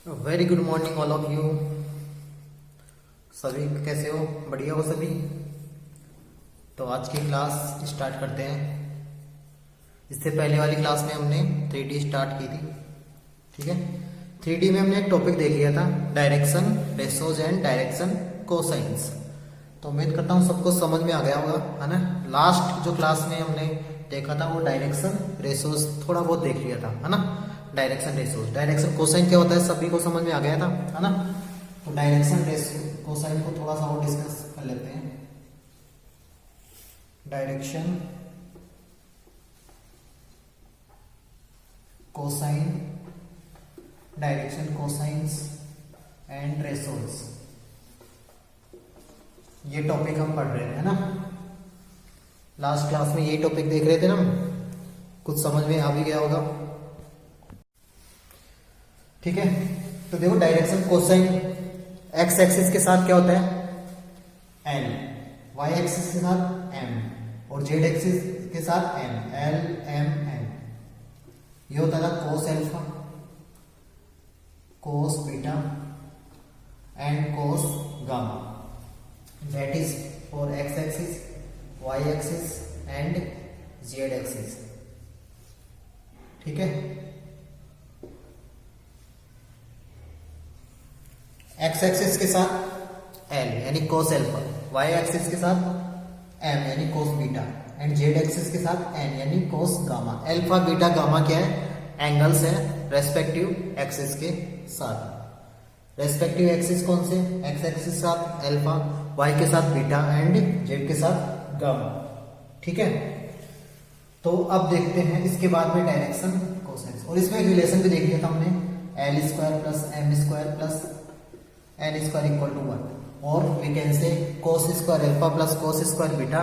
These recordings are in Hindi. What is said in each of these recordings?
Very good morning all of you. सभी कैसे हो? बढ़िया हो सभी? तो आज की क्लास स्टार्ट करते हैं। इससे पहले वाली क्लास में हमने 3D स्टार्ट की थी, ठीक है। 3D में हमने एक टॉपिक देख लिया था, direction, ratios and direction cosines. तो उम्मीद करता हूँ सबको समझ में आ गया होगा, है ना। लास्ट जो क्लास में हमने देखा था वो डायरेक्शन रेशोज थोड़ा बहुत देख लिया था, है ना। डायरेक्शन रेशोज, डायरेक्शन कोसाइन क्या होता है सभी को समझ में आ गया था, है ना। तो डायरेक्शन रेशो कोसाइन को थोड़ा सा और डिस्कस कर लेते हैं। Direction cosine, direction cosines and ratios, ये टॉपिक हम पढ़ रहे हैं, है ना। लास्ट क्लास में यही टॉपिक देख रहे थे ना, कुछ समझ में आ भी गया होगा, ठीक है। तो देखो डायरेक्शन कोसाइन, एक्स एक्सिस के साथ क्या होता है एल, वाई एक्सिस के साथ एम और जेड एक्सिस के साथ एन, एल एम एन। ये होता था cos alpha, cos beta and cos gamma. That is for x axis, y axis and z axis, ठीक है। एक्स एक्सिस के साथ एल यानी कोस एल्फा, वाई एक्सिस के साथ एम यानी कोस बीटा एंड जेड एक्सिस के साथ एन यानी cos gamma. Alpha beta gamma क्या है? एंगल्स है रेस्पेक्टिव एक्सिस के साथ। रेस्पेक्टिव एक्सिस कौन से? एक्स एक्सिस के साथ एल्फा, वाई के साथ बीटा एंड जेड के साथ गामा, ठीक है। तो अब देखते हैं इसके बाद में डायरेक्शन कोसाइन, और इसमें रिलेशन भी देख लिया था हमने, l square plus M square plus N square equal to 1, और we can say cos square alpha plus cos square beta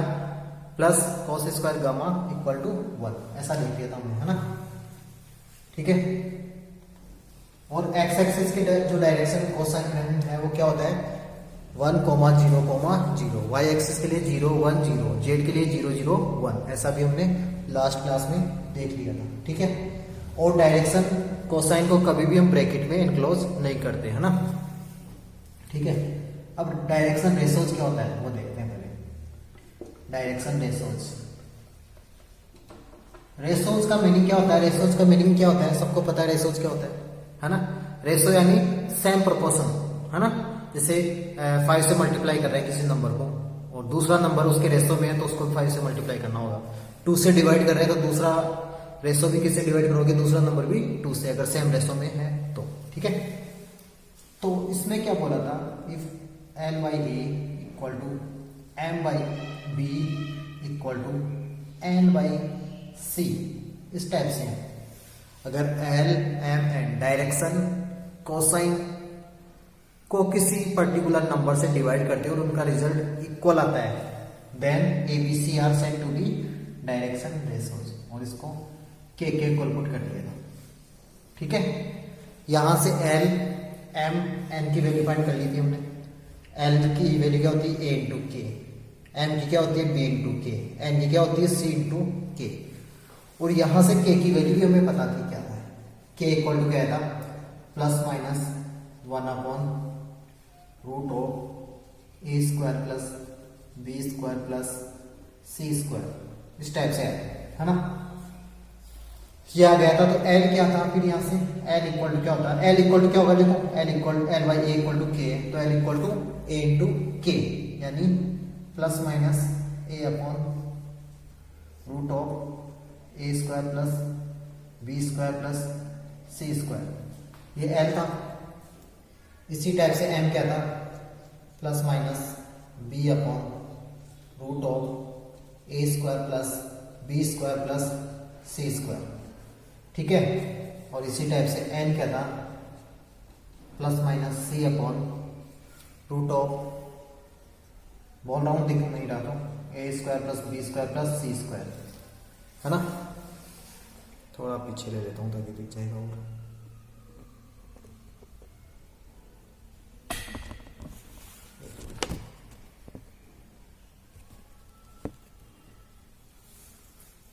plus cos square gamma equal to 1, ऐसा लिख दिया था हमने, है ना, ठीक है। और एक्स एक्सिस के जो डायरेक्शन कोसाइन है वो क्या होता है 1, 0, 0। वाई एक्सिस के लिए 0, 1, 0, जेड के लिए 0, 0, 1, ऐसा भी हमने लास्ट क्लास में देख लिया था, ठीक है। और डायरेक्शन कोसाइन को कभी भी हम ब्रैकेट में इनक्लोज नहीं करते, है ना, ठीक है। अब डायरेक्शन रेशोज क्या होता है वो देखते हैं पहले। डायरेक्शन रेशोज, रेशोज का मीनिंग क्या होता है? रेशोज का मीनिंग क्या होता है? सबको पता है रेशोज क्या होता है ना। रेशो यानी सेम प्रोपोर्शन, है ना। जैसे 5 से मल्टीप्लाई कर रहे हैं किसी नंबर को और दूसरा नंबर उसके रेशो में है तो उसको 5 से मल्टीप्लाई करना होगा। 2 से डिवाइड कर रहे हैं तो दूसरा रेशो भी किससे डिवाइड करोगे? दूसरा नंबर भी 2 से, अगर सेम रेशो में है तो, ठीक है। तो इसमें क्या बोला था, if L by A equal to M by B equal to N by C, इस टाइप से है। अगर L M N direction cosine को किसी पर्टिकुलर नंबर से डिवाइड करते हैं और उनका रिजल्ट इक्वल आता है, then a b c are said to be direction ratios, और इसको के इक्वल पुट कर दिया था, ठीक है। यहां से एल एम एन की वैल्यू फाइंड कर ली थी हमने। एल की वैल्यू क्या होती है? ए इंटू के, एम की क्या होती है? बी इंटू के, एन की क्या होती है? सी इंटू के। और यहां से के की वैल्यू भी हमें पता थी क्या था, के इक्वल टू क्या था? Plus minus 1 upon root of A square plus B square plus C square, इस टाइप से है ना। ये आ गया था। तो एल क्या था फिर यहाँ से? एल इक्वल टू क्या होता है? एल इक्वल टू क्या होगा? देखो l equal l by A equal to k, तो l equal to a into k, यानी plus minus a upon root of A square plus B square plus C square, ये एल था। इसी टाइप से एम क्या था? Plus minus b upon root of A square plus B square plus C square, ठीक है। और इसी टाइप से एन क्या था? Plus minus c upon root of, बोल रहा हूं दिख नहीं रहा तो, A square plus B square plus C square, है ना। थोड़ा पीछे ले लेता हूं ताकि दिख जाएगा और,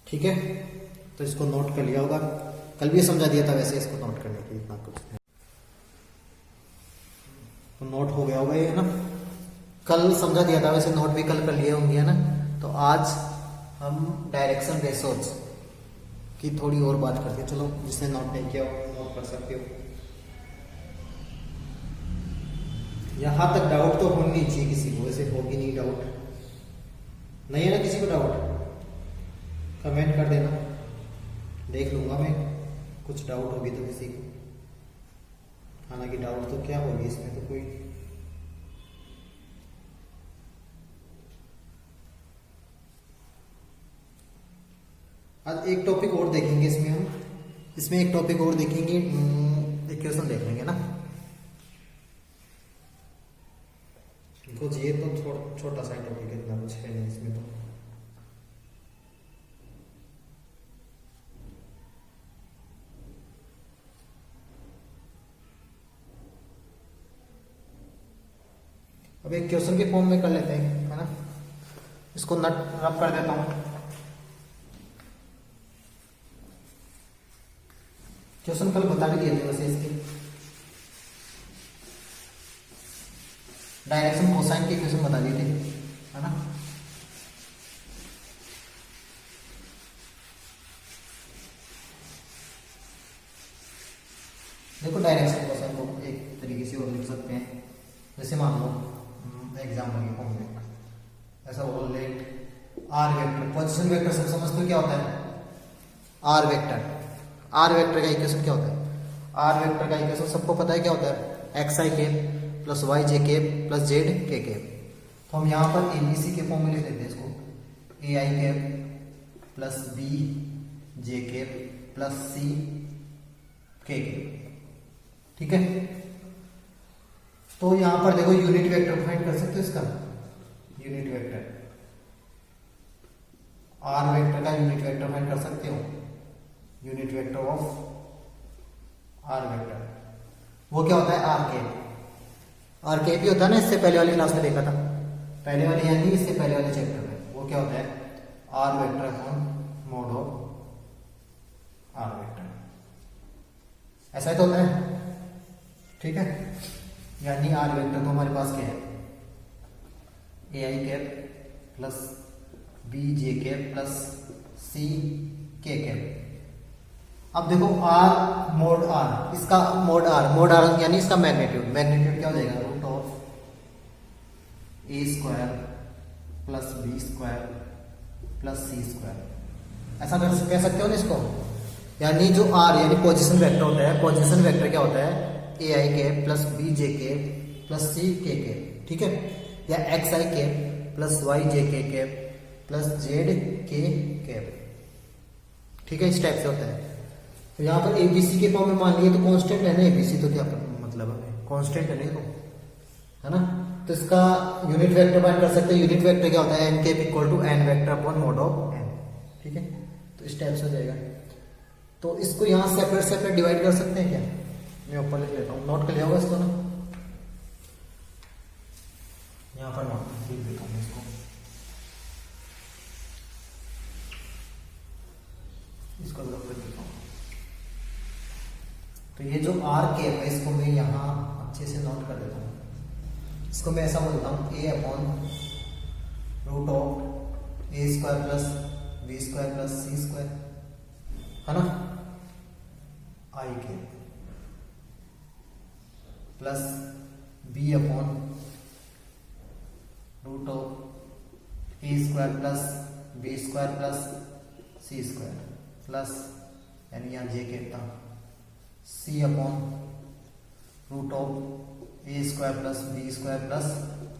ठीक है। तो इसको नोट कर लिया होगा, कल भी समझा दिया था वैसे, इसको नोट करने की इतना कुछ है। तो नोट हो गया होगा ये, है ना। कल समझा दिया था, वैसे नोट भी कल कर लिए होंगे, है ना। तो आज हम डायरेक्शन रेशोज की थोड़ी और बात करते हैं। चलो, जिसने नोट नहीं किया हो नोट कर सकते हो। यहां तक डाउट तो होनी नहीं चाहिए किसी को, वैसे होगी नहीं डाउट, नहीं है ना किसी को डाउट? कमेंट कर देना, देख लूंगा मैं, कुछ डाउट होगी तो किसी को। हालांकि डाउट तो क्या होगी इसमें, तो कोई आज एक टॉपिक और देखेंगे इसमें हम, इसमें एक टॉपिक और देखेंगे, एक क्वेश्चन देख लेंगे ना। कुछ ये तो छोटा सा टॉपिक है, इतना कुछ है नहीं इसमें। तो अब एक क्वेश्चन के फॉर्म में कर लेते हैं, है ना। इसको नट रब कर देता हूं। क्वेश्चन कल बता भी दिए थे वैसे इसके, डायरेक्शन कोसाइन के क्वेश्चन बता दिए थे, है ना। देखो, डायरेक्शन कोसाइन को एक तरीके से और लिख सकते हैं। जैसे मान लो एग्जाम्पल के फॉर्म में ऐसा बोलो, let r vector, position vector सब समझते हो क्या होता है? आर वेक्टर, आर वेक्टर का इक्वेशन क्या होता है? आर वेक्टर का इक्वेशन सबको पता है क्या होता है? एक्स आई कैप प्लस वाई जे कैप प्लस जेड के कैप। तो हम यहाँ पर एबीसी के फॉर्म में लिख देते हैं इसको, A I cap plus B J cap plus C K cap, ठीक है। तो यहां पर देखो, यूनिट वेक्टर फाइंड कर सकते हो इसका, यूनिट वेक्टर, आर वेक्टर का यूनिट वेक्टर फाइंड कर सकते हो, unit vector of r vector. वो क्या होता है? आर कैप, आर कैप ही होता है ना, इससे पहले वाली क्लास में देखा था, पहले वाले यानी इससे पहले वाले चैप्टर में। वो क्या होता है? R vector upon mod of r vector, ऐसा ही तो होता है, ठीक है। यानी आर वेक्टर तो हमारे पास क्या है? A I cap plus B J cap plus C K cap. अब देखो, आर मोड आर, इसका मोड आर यानी इसका मैग्नीट्यूड, मैग्नीट्यूड क्या हो जाएगा? Root of A square plus B square plus C square. ऐसा कह सकते हो ना इसको। यानी जो आर यानी पोजीशन वेक्टर होता है, पोजीशन वेक्टर क्या होता है? A I cap plus B J cap plus C K cap, ठीक है। या एक्स आई कैप प्लस वाई जे के कैप प्लस जेड के कैप, ठीक है। इस टाइप से होता है। तो यहाँ पर एबीसी के फॉर्म में मान लिए तो कांस्टेंट है ना, एबीसी तो क्या मतलब है? कांस्टेंट है ना, है ना। तो इसका यूनिट वेक्टर फाइंड कर सकते हैं। यूनिट वेक्टर क्या होता है? N cap equal to n vector upon mod of n, ठीक है। तो इस टाइप से हो जाएगा। तो इसको यहाँ सेपरेट सेपरेट डिवाइड कर सकते हैं क्या? मैं ऊपर लिख लेता हूँ, नोट कर लिया होगा इसको ना, यहाँ पर नोट लिख देता हूँ इसको, इसको लिख देता हूँ। तो ये जो आर कैप है इसको मैं यहाँ अच्छे से नोट कर देता हूँ। इसको मैं ऐसा बोलता हूँ, A upon root of A square plus B square plus C square, है ना, I cap plus B upon root of A square plus B square plus C square plus, यानी यहाँ जे कैप था, C upon root of A square plus B square plus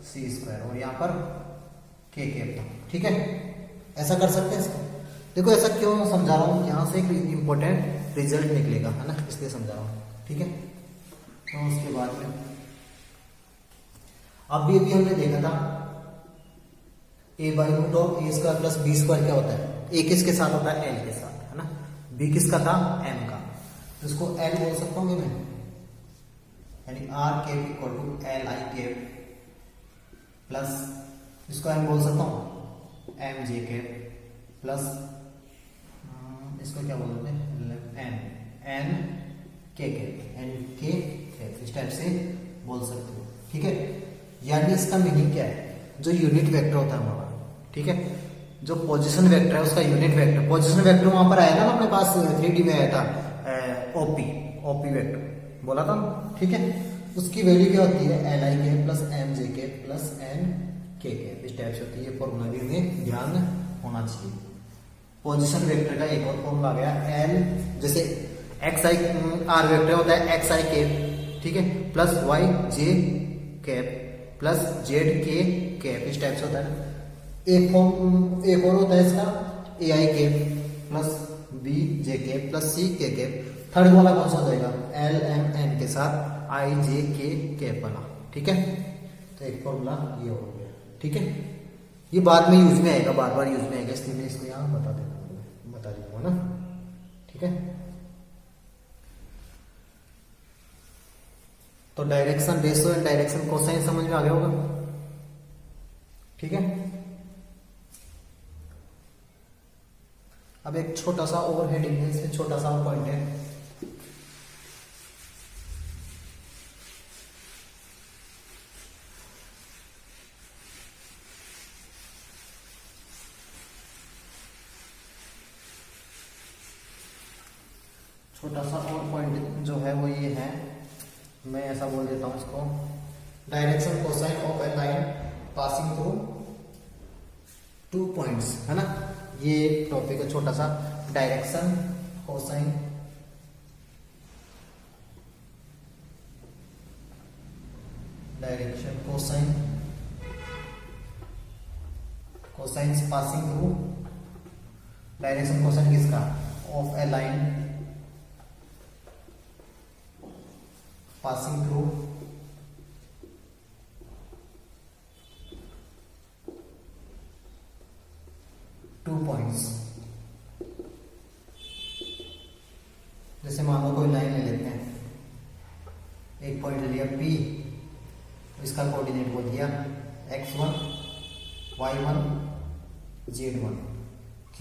C square, और यहाँ पर के कैप था, ठीक है। ऐसा कर सकते हैं इसको। देखो, ऐसा क्यों समझा रहा हूँ, यहाँ से एक इंपॉर्टेंट रिजल्ट निकलेगा, है ना, इसलिए समझा रहा हूँ, ठीक है। तो उसके बाद में अभी हमने देखा था A by root of A square plus B square क्या होता है? ए किसके साथ होता है? एल के साथ, है ना। बी किसका था? एम का। तो इसको एल बोल सकता हूँ मैं, यानी r cap equal to l i cap plus, इसको एम बोल सकता हूँ एम जे कैप प्लस, इसको क्या बोलते हैं? एन एन के कैप, एन के कैप, इस टाइप से बोल सकते हो, ठीक है, यानी इसका मीनिंग क्या है, जो यूनिट वेक्टर होता है हमारा, ठीक है, जो पोजीशन वेक्टर है उसका यूनिट वेक्टर, पोजीशन वेक्टर वहां पर आया था ना अपने पास 3D में आया था, ओपी ओपी वेक्टर बोला था ना, ठीक है, उसकी वैल्यू क्या होती है, एल आई के प्लस एम जे के प्लस एन के इस टाइप से होती है। ये फॉर्मूला भी हमें ध्यान होना चाहिए। पोजीशन वेक्टर का एक और फॉर्मूला आ गया, एल जैसे एक्स आई आर वेक्टर होता है एक्स आई कैप, ठीक है, प्लस वाई जे कैप प्लस जेड के कैप इस टाइप से होता है। एक और होता है इसका A I cap plus B J cap plus C K cap. Third वाला कौन सा हो जाएगा, एल एम एन के साथ आई जे के कैप वाला, ठीक है। तो एक फॉर्मूला ये हो गया, ठीक है, ये बाद में यूज में आएगा, बार बार यूज में आएगा, इसलिए मैं इसको यहाँ बता दूंगा ना, ठीक है। तो direction ratio and direction cosine समझ में आ गया होगा, ठीक है। अब एक छोटा सा और हेडिंग है, इसमें छोटा सा और पॉइंट है, छोटा सा और पॉइंट जो है वो ये है, मैं ऐसा बोल देता हूं इसको, direction cosine of a line passing through 2 points, है ना, ये टॉपिक है छोटा सा, direction cosine cosine passing through, direction cosine किसका, of a line passing through two points। जैसे मान लो कोई लाइन ले लेते हैं, एक पॉइंट ले लिया P, इसका कोऑर्डिनेट बोल दिया x1 y1 z1 q,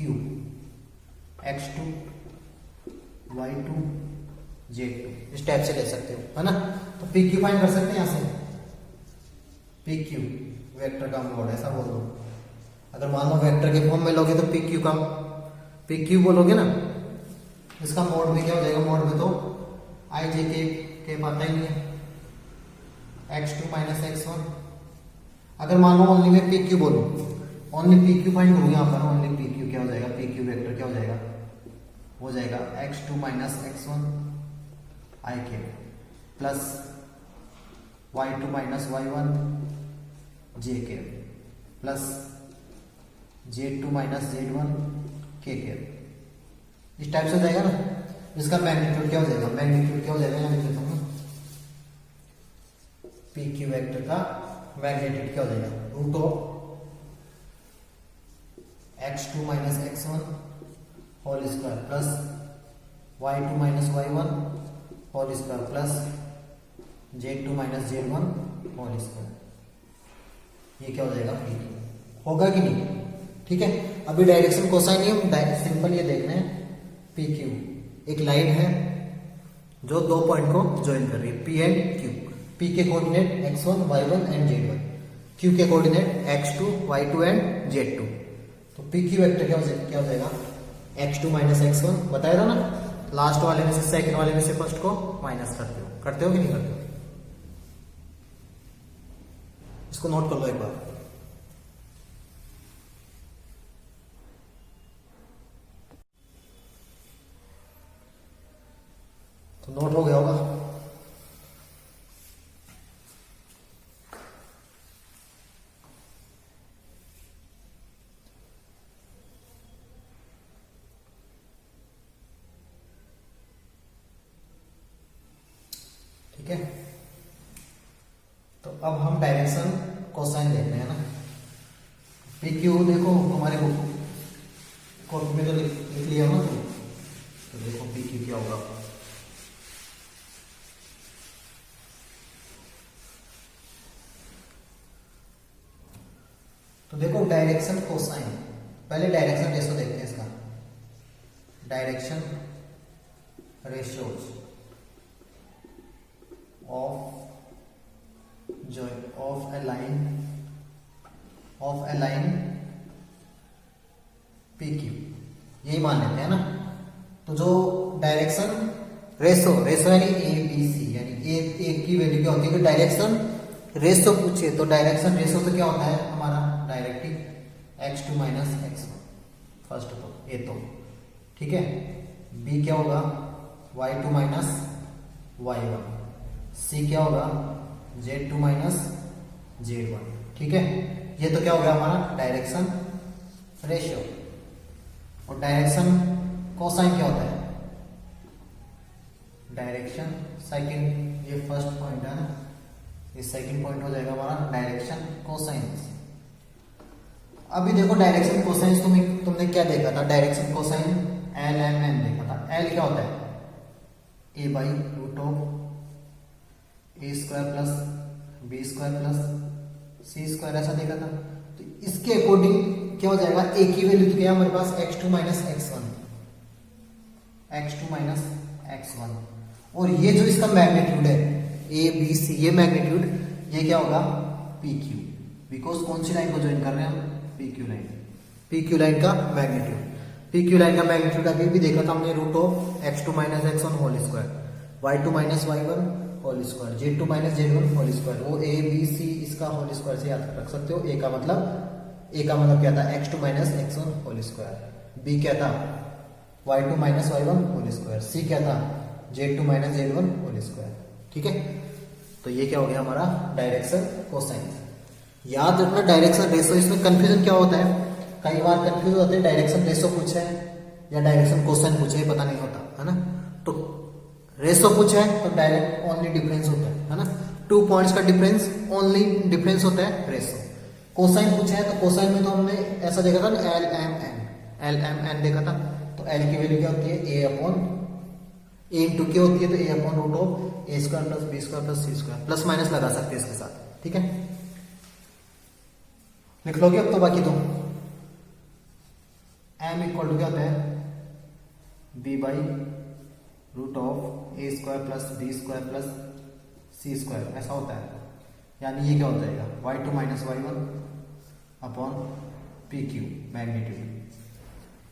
x2 y2 z2 इस टाइप से ले सकते हो, है ना। तो पी क्यू फाइंड कर सकते हैं यहाँ से, पी क्यू वेक्टर का मोड, ऐसा बोल दो। अगर मान लो वेक्टर के फॉर्म में लोगे तो पी क्यू बोलोगे ना, इसका मोड में क्या हो जाएगा, मोड में तो आई जे के पता ही नहीं है, x2 माइनस x1। अगर मान लो ओनली मैं पी क्यू बोलूँ, ओनली पी क्यू फाइंड करूँ यहाँ पर, ओनली पी क्यू क्या हो जाएगा, पी क्यू वेक्टर क्या हो जाएगा, हो जाएगा x2 माइनस x1 आई के प्लस y2 माइनस y1 जे के प्लस z2 माइनस z1 के इस टाइप से हो जाएगा ना। इसका मैग्नीट्यूड क्या हो जाएगा, मैग्नीट्यूड क्या हो जाएगा, यहाँ लिख देता हूँ, पी क्यू वेक्टर का मैग्नीट्यूड क्या हो जाएगा, root of x2 minus x1 whole square plus y2 minus y1 whole square plus z2 minus z1 whole square. ये क्या हो जाएगा, पी क्यू होगा कि नहीं, ठीक है। अभी डायरेक्शन कोसाइन नहीं, हम सिंपल ये देख रहे हैं, पी क्यू एक लाइन है जो 2 पॉइंट को ज्वाइन कर रही है, पी एंड क्यू। पी के coordinate x1 y1 and z1, Q के coordinate x2 y2 and z2। तो पी क्यू वेक्टर क्या हो जाएगा, x2 माइनस x1 बताया था ना, लास्ट वाले में से सेकंड वाले में से फर्स्ट को माइनस करते हो कि नहीं करते हो, इसको नोट कर लो एक बार। तो नोट हो गया होगा, ठीक है। तो अब हम डायरेक्शन कोसाइन देख रहे हैं ना, पी क्यू देखो हमारे कॉपी में तो लिख लिया ना, तो देखो पी क्यू क्या होगा, तो देखो डायरेक्शन कोसाइन, पहले डायरेक्शन रेशो देखते हैं इसका, direction ratios of join of a line PQ, यही मान लेते हैं ना। तो जो डायरेक्शन रेशो यानी ए बी सी, यानी ए की वैल्यू क्या होती है, डायरेक्शन रेशो पूछे तो डायरेक्शन रेशो तो क्या होता है हमारा directive x2 minus x1 first तो ए तो ठीक है। बी क्या होगा y2 माइनस y1, सी क्या होगा z2 माइनस z1, ठीक है। ये तो क्या हो गया हमारा डायरेक्शन रेशियो। और डायरेक्शन कोसाइन क्या होता है, डायरेक्शन सेकंड, ये फर्स्ट पॉइंट है ना, ये सेकंड पॉइंट हो जाएगा हमारा डायरेक्शन कोसाइंस। अभी देखो डायरेक्शन कोसाइंस तुमने क्या देखा था, direction cosine L M N देखा था। एल क्या होता है A by root of A square plus B square plus C square, ऐसा देखा था। तो इसके अकॉर्डिंग क्या हो जाएगा, ए की वैल्यू तो क्या है हमारे पास x2 minus x1, x2 minus x1, और ये जो इसका मैग्नीट्यूड है ए बी सी, ये मैग्नीट्यूड ये क्या होगा PQ, बिकॉज कौन सी लाइन को ज्वाइन कर रहे हैं हम, PQ लाइन। PQ लाइन का मैग्नीट्यूड, PQ लाइन का मैग्नीट्यूड अभी भी देखा था हमने, root of x2 minus x1 whole square, y2 minus y1 whole square, z2 minus z1 whole square. वो a b c इसका होल स्क्वायर से याद रख सकते हो। a का मतलब क्या था x2 minus x1 whole square, b क्या था y2 minus y1 whole square, c क्या था z2 minus z1 whole square, ठीक है। तो ये क्या हो गया हमारा डायरेक्शन कोसाइन। याद रखना डायरेक्शन रेशो, इसमें कंफ्यूजन क्या होता है, कई बार कंफ्यूज होते हैं डायरेक्शन रेशो पूछे है या डायरेक्शन कोसाइन पूछे है, पता नहीं होता है ना। तो रेशो पूछा है तो डायरेक्ट ओनली डिफरेंस होता है ना, 2 पॉइंट्स का डिफरेंस ओनली डिफरेंस होता है रेशो। कोसाइन पूछा है तो कोसाइन में तो हमने ऐसा देखा था ना एल एम एन देखा था। तो एल की वैल्यू क्या होती है ए अपॉन ए इंटू क्या होती है, तो A upon root of A square plus B square plus C square, plus minus लगा सकते हैं इसके साथ, ठीक है। लिख लोगे अब तो बाकी तो एम इक्वल टू क्या होता है b by root of A square plus B square plus C square, ऐसा होता है। यानी ये क्या हो जाएगा y2 minus y1 upon PQ magnitude,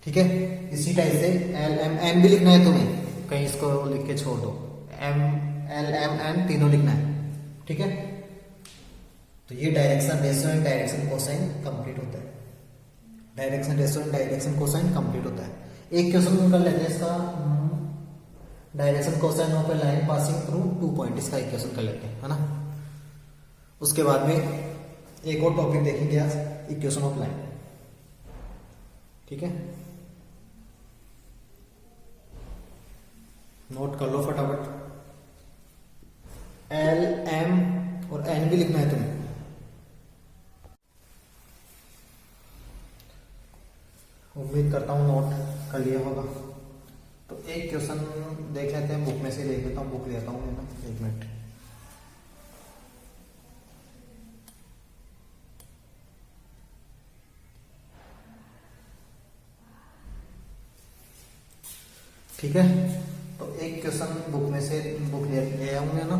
ठीक है। इसी टाइप से एल एम एन भी लिखना है तुम्हें, कहीं इसको लिख के छोड़ दो, एम एल एम एन तीनों लिखना है, ठीक है। तो ये direction ratio and direction cosine complete होता है, direction ratio and direction cosine complete होता है। एक क्वेश्चन कर लेते हैं इसका, direction cosine of a line passing through 2 point, इसका एक क्वेश्चन कर लेते हैं, है ना। उसके बाद में एक और टॉपिक देखेंगे आज, इक्वेशन ऑफ लाइन, ठीक है। नोट कर लो फटाफट, एल एम और एन भी लिखना है तुम्हें। उम्मीद करता हूं नोट कर लिया होगा। तो एक क्वेश्चन देख लेते हैं, बुक में से देख लेता हूँ, बुक लेता हूँ ना, 1 मिनट। ठीक है, तो एक क्वेश्चन बुक में से ले आऊंगा ना,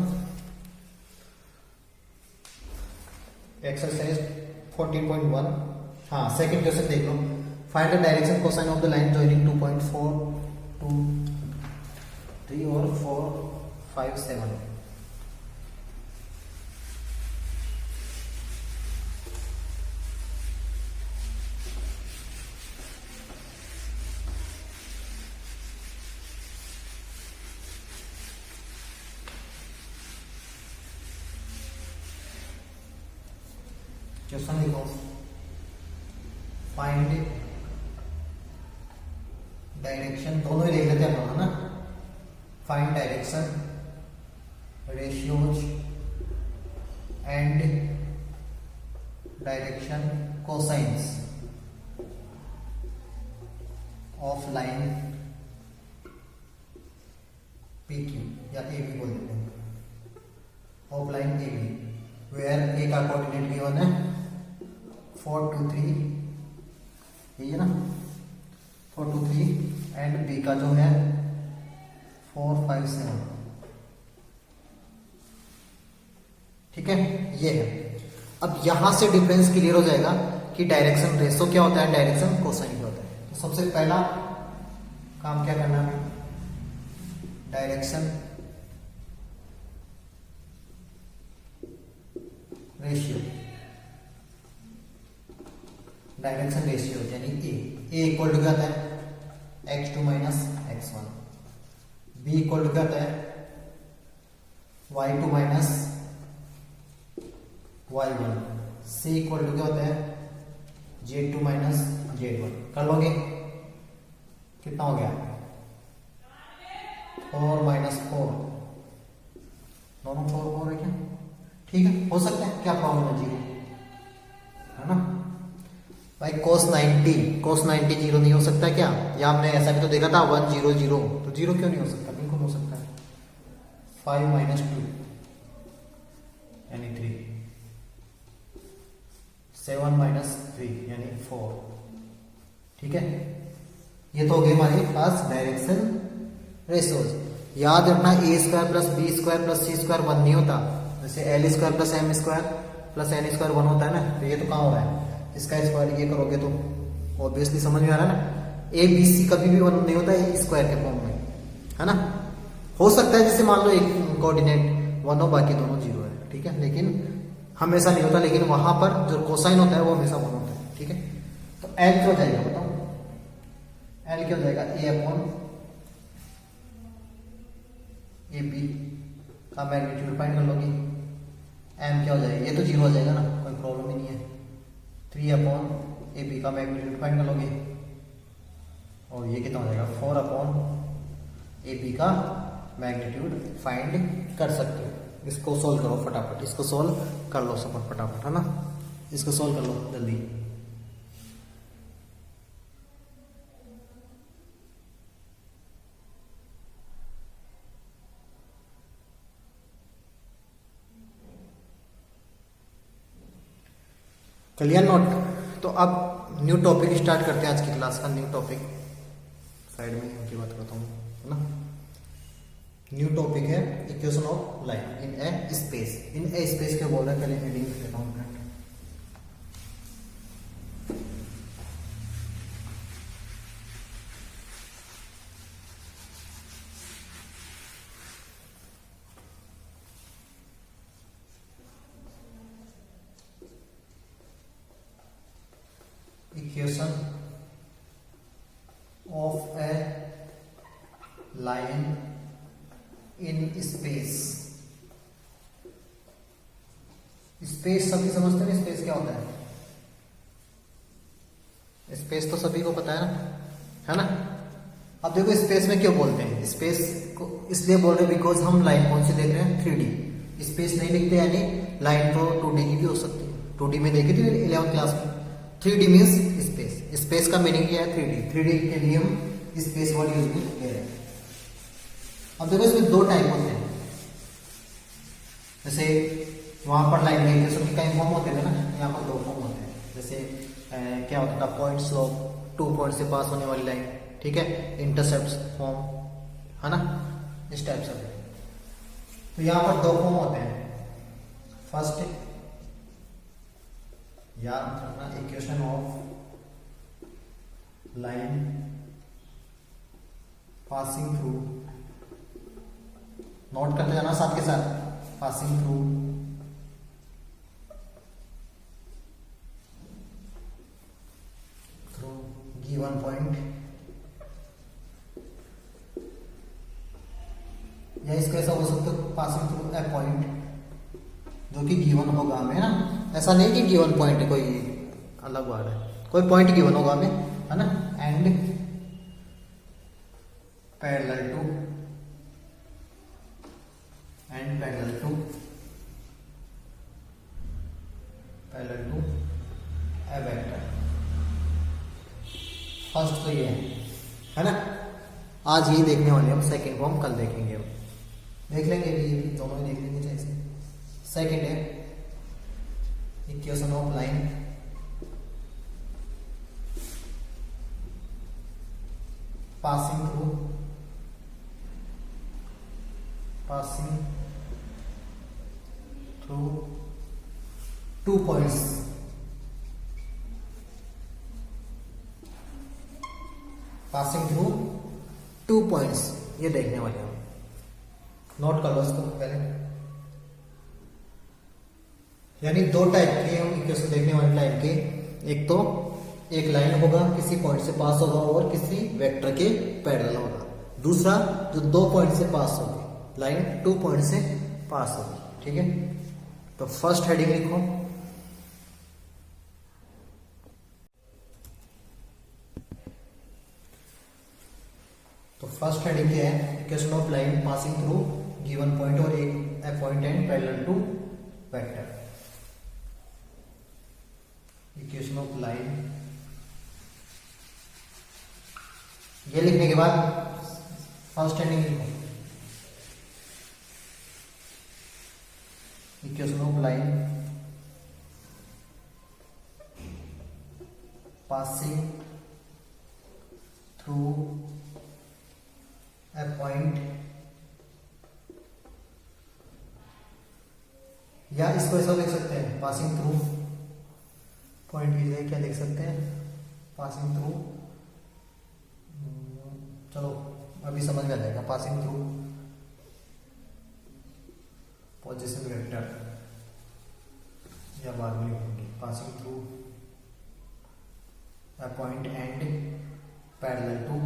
एक्सरसाइज 14.1। हाँ, सेकंड क्वेश्चन देख लो, find the direction cosine of the line joining 2.4 2 3 और 4 5 7। क्वेश्चन लिखो, फाइंड डायरेक्शन, दोनों ही लिख लेते हैं है ना। Find direction ratios and direction cosines of line PQ या AB बोल देते हैं, ऑफ लाइन AB, वेयर ए का कोऑर्डिनेट गिवन है 4 2 3, यही है ना 4 2 3, एंड बी का जो है 4 5 7। ठीक है, ये है। अब यहां से डिफरेंस क्लियर हो जाएगा कि डायरेक्शन रेशो क्या होता है, डायरेक्शन कोसाइन क्या होता है। तो सबसे पहला काम क्या करना है, डायरेक्शन रेशियो, डायरेक्शन रेशियो यानी ए इक्वल टू क्या होता है, x2 minus x1, B equal to क्या होता है, y2 minus y1, C equal to क्या होता है, z2 माइनस z1। कर लोगे, कितना हो गया, 4 माइनस 4, दोनों 4 है क्या, ठीक है, हो सकता है, क्या प्रॉब्लम है, 0 है ना भाई। cos 90 जीरो नहीं हो सकता क्या, या हमने ऐसा भी तो देखा था 1 0 0, तो 0 क्यों नहीं हो सकता, बिल्कुल हो सकता है। 5 माइनस 2 यानी 3, 7 माइनस 3 यानी 4, ठीक है। ये तो हो गए हमारे पास डायरेक्शन रेशियोज। याद रखना A square plus B square plus C square 1 नहीं होता, जैसे L square plus M square plus N square 1 होता है ना, तो ये तो कहाँ हो रहा है, इसका स्क्वायर ये करोगे तो ऑब्वियसली समझ में आ रहा है ना। ए बी सी कभी भी 1 नहीं होता है स्क्वायर के फॉर्म में, है ना। हो सकता है जैसे मान लो एक कोऑर्डिनेट 1 हो बाकी दोनों 0 है, ठीक है, लेकिन हमेशा नहीं होता, लेकिन वहां पर जो कोसाइन होता है वो हमेशा 1 होता है, ठीक है। तो एल क्या हो जाएगा बताओ, एल क्या हो जाएगा, ए अपॉन ए बी का मैग्नीट्यूड फाइंड कर लोगे, एम क्या हो जाएगा, ये तो 0 हो जाएगा ना, कोई प्रॉब्लम ही नहीं है। 3 अपॉन ए बी का मैग्नीट्यूड फाइंड कर लोगे, और ये कितना हो जाएगा, 4 अपॉन ए बी का मैग्नीट्यूड फाइंड कर सकते हो। इसको सोल्व करो फटाफट, इसको सोल्व कर लो सब फटाफट, है ना, इसको सोल्व कर लो जल्दी। Clear note. तो अब न्यू टॉपिक स्टार्ट करते हैं आज की क्लास का। न्यू टॉपिक साइड में उनकी बात करता हूँ, है ना। न्यू टॉपिक है equation of line in A space. In A space क्या बोल रहे हैं, पहले हेडिंग लेता हूँ। Equation of a line in space. Space सभी समझते हैं, स्पेस क्या होता है, स्पेस तो सभी को पता है ना। अब देखो स्पेस में क्यों बोलते हैं, स्पेस को इसलिए बोल रहे हैं बिकॉज हम लाइन कौन सी देख रहे हैं, 3D। स्पेस नहीं लिखते, यानी लाइन तो 2D की भी हो सकती है, 2D में देखी थी 11th क्लास में। 3D मीन्स स्पेस, स्पेस का मीनिंग क्या है, 3D। 3D के लिए हम स्पेस वर्ड यूज में ले रहे हैं। अब देखो इसमें 2 टाइप होते हैं, जैसे वहां पर लाइन में इक्वेशन के कई फॉर्म होते थे ना, यहाँ पर 2 फॉर्म होते हैं। जैसे क्या होता था, पॉइंट स्लोप, 2 पॉइंट से पास होने वाली लाइन, ठीक है, इंटरसेप्ट फॉर्म, है ना, इस टाइप से। तो यहाँ पर 2 फॉर्म होते हैं। फर्स्ट याद रखना, equation of line passing through, note करते जाना साथ के साथ, पासिंग थ्रू गिवन पॉइंट, या इसको ऐसा हो सकता है पासिंग थ्रू ए पॉइंट जो कि गिवन होगा हमें, है ना। ऐसा नहीं कि गिवन पॉइंट कोई अलग बात है, कोई पॉइंट गिवन होगा हमें, है ना। And parallel to A vector. First तो ये है ना। आज यही देखने वाले हम, सेकंड को हम कल देखेंगे, हम देख लेंगे ये भी, दोनों ही देख लेंगे जैसे। सेकंड है equation of line passing through 2 points passing through 2 points, ये देखने वाले हम। नोट कर लो इसको पहले। यानी दो टाइप के हम इक्वेशन देखने वाले लाइन के। एक तो एक लाइन होगा किसी पॉइंट से पास होगा और किसी वेक्टर के पैरेलल होगा। दूसरा जो 2 पॉइंट से पास होगी, लाइन 2 पॉइंट से पास होगी। ठीक है, तो फर्स्ट हेडिंग लिखो। तो फर्स्ट हेडिंग क्या है? Equation of line passing through given point और a point and parallel to vector. Equation of line, ये लिखने के बाद फर्स्ट हेडिंग लिखो। Equation of line passing through a point, या इसको ऐसा लिख सकते हैं पासिंग थ्रू पॉइंट की जगह क्या लिख सकते हैं? पासिंग थ्रू, चलो अभी समझ में आ जाएगा। पासिंग थ्रू पोजीशन वेक्टर, या बाद में लिखेंगे passing through a point and parallel to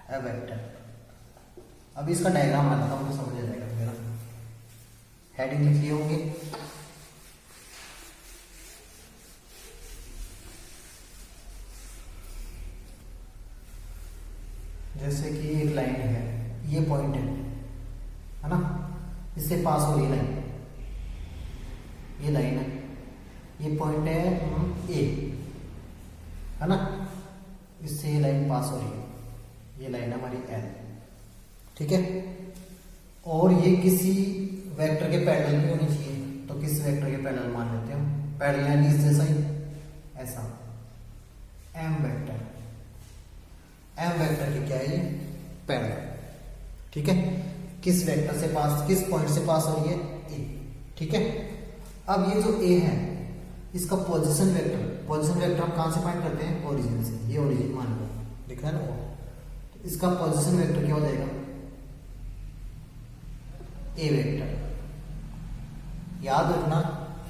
a vector. अभी इसका डायग्राम बनाता हूँ तो समझ आ जाएगा मेरा। हेडिंग लिख लिए होंगे। जैसे कि एक लाइन है, ये पॉइंट है ना, इससे पास हो रही लाइन, ये लाइन है, ये पॉइंट है ए, है ना, इससे ये लाइन पास हो रही है, ये लाइन है हमारी एल। ठीक है, और ये किसी वेक्टर के पैरेलल भी होनी चाहिए। तो किस वेक्टर के पैरेलल मान लेते हैं हम? पैरेलल यानी इस जैसा ही, ऐसा एम वेक्टर। एम वेक्टर की क्या है? ये पैरेलल। ठीक है, किस वेक्टर से पास, किस पॉइंट से पास हो रही है? ए। ठीक है, अब ये जो ए है इसका पोजीशन वेक्टर हम कहां से फाइंड करते हैं? ओरिजिन से। ये ओरिजिन मान लो, दिख रहा है ना वो। तो इसका पोजीशन वेक्टर क्या हो जाएगा? A vector. याद रखना,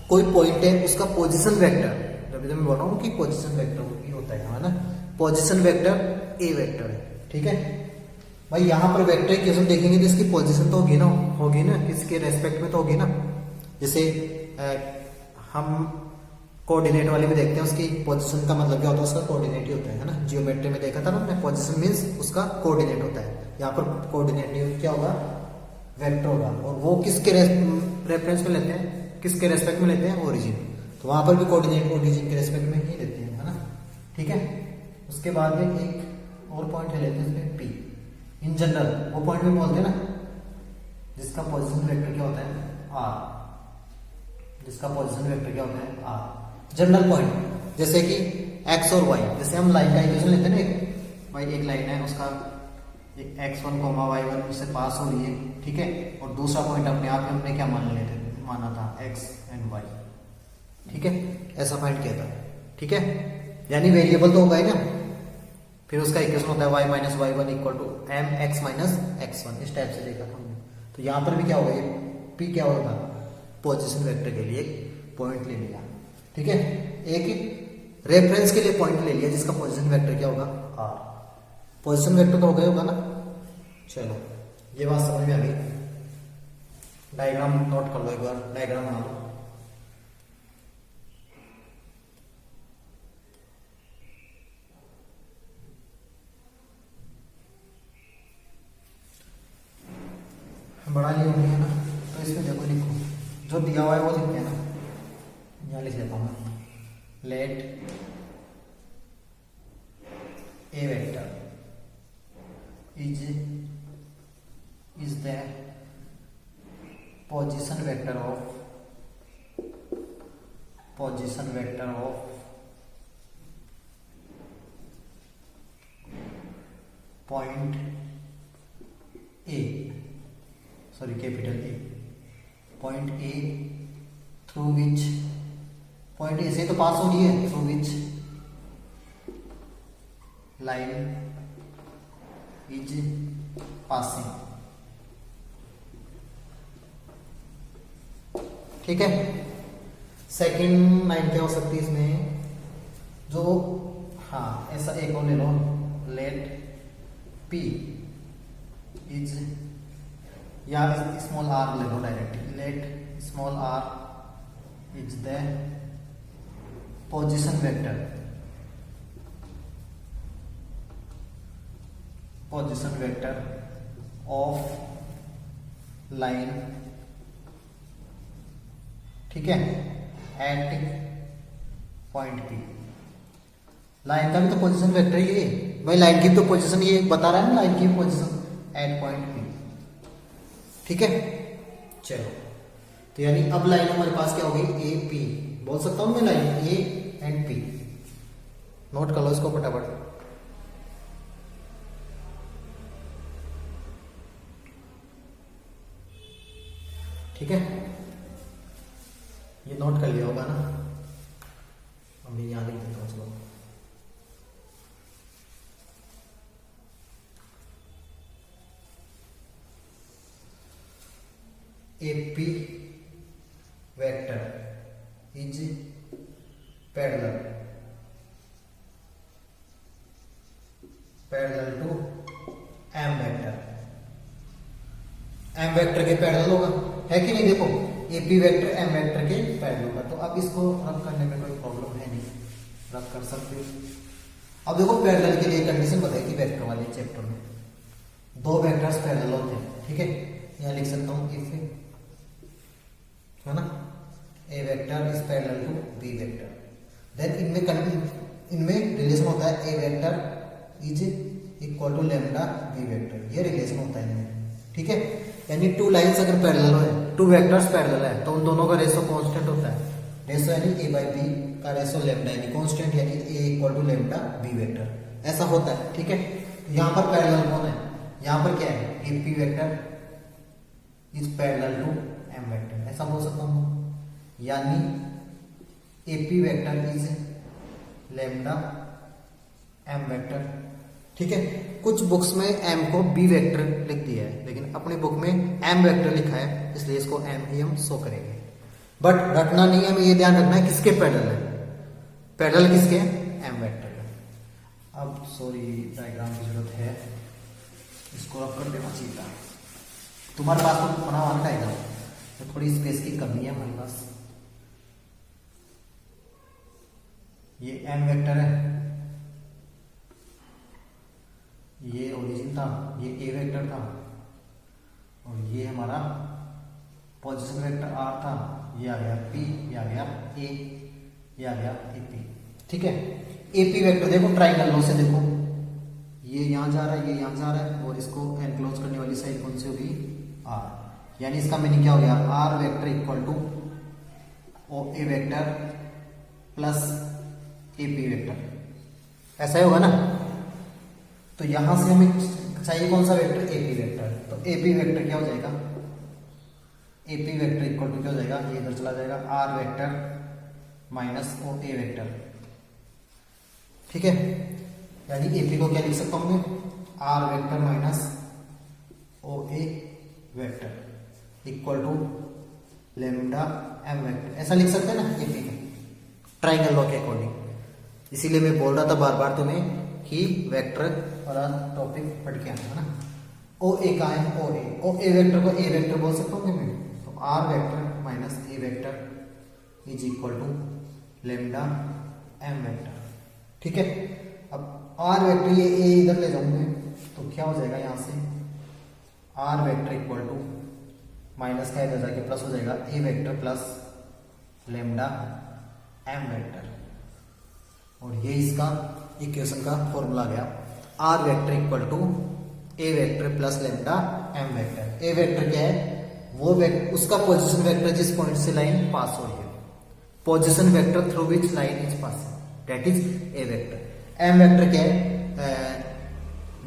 कोई पॉइंट है उसका पोजीशन वेक्टर, जब मैं बोल रहा हूं कि पोजीशन वेक्टर भी होता है ना, पोजीशन वेक्टर ए वेक्टर है। ठीक है भाई, यहां पर वेक्टर इक्वेशन देखेंगे तो इसकी पोजीशन तो होगी ना, किसके रेस्पेक्ट में तो होगी ना। जैसे हम कोऑर्डिनेट वाले में देखते हैं, उसकी पोजीशन का मतलब क्या होता है? उसका कोऑर्डिनेट ही होता है ना। जियोमेट्री में देखा था ना हमने, पोजीशन मींस उसका कोऑर्डिनेट होता है। यहाँ पर कोऑर्डिनेट क्या होगा? वेक्टर होगा। और वो किसके रेफरेंस में लेते हैं? किसके रेस्पेक्ट में लेते हैं? ओरिजिन। तो वहां पर भी कोऑर्डिनेट ओरिजिन के रेस्पेक्ट में ही लेते हैं, है ना। ठीक है, उसके बाद में एक और पॉइंट ले लेते हैं पी। इन जनरल वो पॉइंट में बोलते हैं ना जिसका पोजीशन वेक्टर क्या होता है? आर। जिसका पोजीशन वेक्टर क्या होता है? आर। जनरल पॉइंट, जैसे कि एक्स और वाई, जैसे हम लाइन का इक्वेशन लेते हैं ना, भाई एक लाइन है उसका x1, y1 उससे पास हो रही है। ठीक है, और दूसरा पॉइंट अपने आप में हमने क्या माना था? x and y। ठीक है, ऐसा फाइंड किया था। ठीक है, यानी वेरिएबल तो होगा ही ना, फिर उसका इक्वेशन होता है y minus y1 equal to m x minus x1। इस टाइप से देखा था हमने। तो यहां पर भी क्या होगा? ये p क्या होगा? पोजीशन वेक्टर के लिए एक पॉइंट ले लिया। ठीक है, एक रेफरेंस के लिए पॉइंट ले लिया जिसका पोजीशन वेक्टर क्या होगा? r। पोजीशन वेक्टर तो हो गया होगा ना। चलो, ये बात समझ में आ गई। डायग्राम नोट कर लो एक बार, डायग्राम बना लो। बड़ा लिया होंगे ना, तो इसमें देखो लिखो, जो दिया हुआ है वो लिखते हैं ना। यहाँ लिख लेता हूँ, let a vector is the position vector of point A, sorry, capital A, point A through which, point A से तो पास हो रही है, through which line is passing. ठीक है। सेकंड लाइन क्या हो सकती है इसमें, जो हाँ ऐसा एक और ले लो, लेट पी इज, या स्मॉल आर ले लो directly, let small R is the position vector, position vector of line, ठीक है, एट पॉइंट पी। लाइन का भी तो पोजीशन वेक्टर ही है भाई, लाइन की तो पोजीशन ये बता रहा है ना, लाइन की पोजीशन एट पॉइंट पी। ठीक है, चलो तो यानी अब लाइन हमारे पास क्या होगी, ए पी बोल सकता हूं मैं, line A and P. Note कर लो इसको फटाफट। ठीक है, ये नोट कर लिया होगा ना, अभी यहां लिख देता हूं इसको। AP vector is parallel to M vector, M vector के पैरेलल होगा, है कि नहीं। देखो AP वेक्टर M वेक्टर के पैरेलल होगा, तो अब इसको रब करने में कोई प्रॉब्लम है नहीं, रब कर सकते हो। अब देखो पैरेलल के लिए कंडीशन बताई थी वेक्टर वाले चैप्टर में, दो वेक्टर्स पैरेलल होते हैं। ठीक है, यहाँ लिख सकता हूँ इफ, है ना, A vector is parallel to B vector, then इनमें रिलेशन होता है A vector is equal to lambda B vector, ये रिलेशन होता है इनमें। ठीक है, यानी टू लाइंस अगर पैरेलल है, टू वेक्टर्स पैरेलल है, तो उन दोनों का रेशो कांस्टेंट होता है। रेशो यानी ए बाई बी का रेशो लेमडा, यानी कांस्टेंट यानी A equal to lambda B vector, ऐसा होता है। ठीक है, यहाँ पर पैरेलल कौन है, यहाँ पर क्या है, a p vector is parallel to M vector, ऐसा बोल सकता हूं, यानी AP vector is lambda M vector. ठीक है, कुछ बुक्स में एम को बी वेक्टर लिख दिया है, लेकिन अपनी बुक में एम वेक्टर लिखा है, इसलिए इसको एम ही हम शो करेंगे। बट रटना नहीं है, हमें ये ध्यान रखना है किसके पैरेलल है, पैरेलल किसके, एम वेक्टर का। अब सॉरी डायग्राम की जरूरत है, इसको रब कर देना चाहिए था, तुम्हारे पास तो बना हुआ डायग्राम, तो थोड़ी स्पेस की कमी है हमारे पास। ये एम वेक्टर है, ये ओरिजिन था, ये ए वेक्टर था, और ये हमारा पोजीशन वेक्टर आर था, ये आ गया पी, ये आ गया ए, ये आ गया ए पी। ठीक है, ए पी वेक्टर देखो ट्राइंगल लॉ से देखो, ये यहां जा रहा है, ये यहां जा रहा है, और इसको एनक्लोज करने वाली साइड कौन सी होगी, आर, यानी इसका मीनिंग क्या हो गया, are vector equal to o a vector plus a p vector, ऐसा ही होगा ना। तो यहां से हमें चाहिए कौन सा वेक्टर, ए पी वेक्टर, तो ए पी वेक्टर क्या हो जाएगा, a p vector equal to क्या हो जाएगा, ये इधर चला जाएगा, r vector minus o a vector. ठीक है, यानी ए पी को क्या लिख सकता हूं मैं, r vector minus o a vector equal to lambda M vector, ऐसा लिख सकते हैं ना ए पी को ट्राइंगल लॉ के अकॉर्डिंग। इसीलिए मैं बोल रहा था बार बार तुम्हें कि वेक्टर वाला टॉपिक पढ़ के आना है ना। ओ ए का है, ओ ए वेक्टर को ए वेक्टर बोल सकता हूँ मैं, तो r vector minus a vector is equal to lambda M vector. ठीक है, अब आर वेक्टर ये ए इधर ले जाऊंगे, तो क्या हो जाएगा, यहां से R vector equal to minus का इधर जाके प्लस हो जाएगा, A vector plus lambda M vector, और ये इसका इक्वेशन का फॉर्मूला गया, are vector equal to A vector plus lambda M vector. A vector क्या है, वो वेक्टर, उसका पोजीशन वेक्टर जिस पॉइंट से लाइन पास हो रही है, position vector through which line is passing, that is A vector. M vector क्या है,